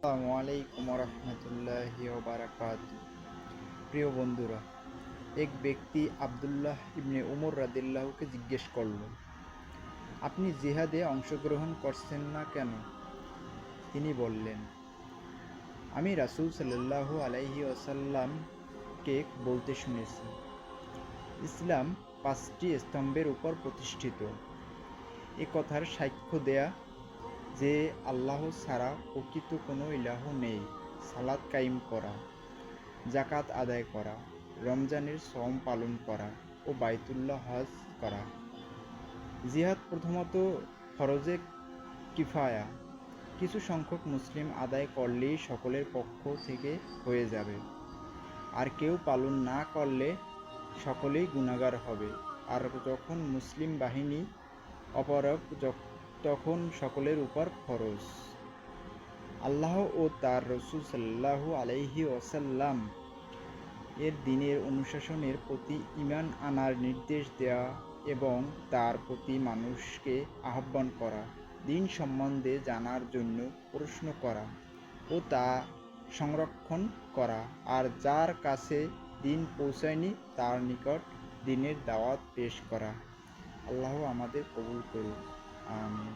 আসসালামু আলাইকুম রহমতুল্লাহি বারাকাতু। প্রিয় বন্ধুরা, এক ব্যক্তি আবদুল্লাহ ইবনে উমর রাদিয়াল্লাহুকে জিজ্ঞেস করল, আপনি জিহাদে অংশগ্রহণ করছেন না কেন? তিনি বললেন, আমি রাসূল সাল্লাল্লাহু আলাইহি ওয়াসাল্লামকে বলতে শুনেছি, ইসলাম 5টি স্তম্ভের উপর প্রতিষ্ঠিত। এ কথার সাক্ষ্য দেয়া যে আল্লাহ ছাড়া প্রকৃত কোনো ইলাহ নেই, সালাত কায়েম করা, যাকাত আদায় করা, রমজানের সওম পালন করা ও বাইতুল্লাহ হজ করা। জিহাদ প্রথমত ফরজে কিফায়া, কিছু সংখ্যক মুসলিম আদায় করলেই সকলের পক্ষ থেকে হয়ে যাবে, আর কেউ পালন না করলে সকলেই গুনাহগার হবে। আর যখন মুসলিম বাহিনী অপারগ তখন সকলের উপর ফরজ। আল্লাহ ও তার রাসূল সাল্লাল্লাহু আলাইহি ওয়াসাল্লাম এর দ্বীনের অনুশাসনের প্রতি ঈমান আনার নির্দেশ দেয়া এবং তার প্রতি মানুষকে আহ্বান করা, দ্বীন সম্বন্ধে জানার জন্য প্রশ্ন করা ও তা সংরক্ষণ করা, আর যার কাছে দ্বীন পৌঁছায়নি তার নিকট দ্বীনের দাওয়াত পেশ করা। আল্লাহ আমাদের কবুল করুন, আমিন।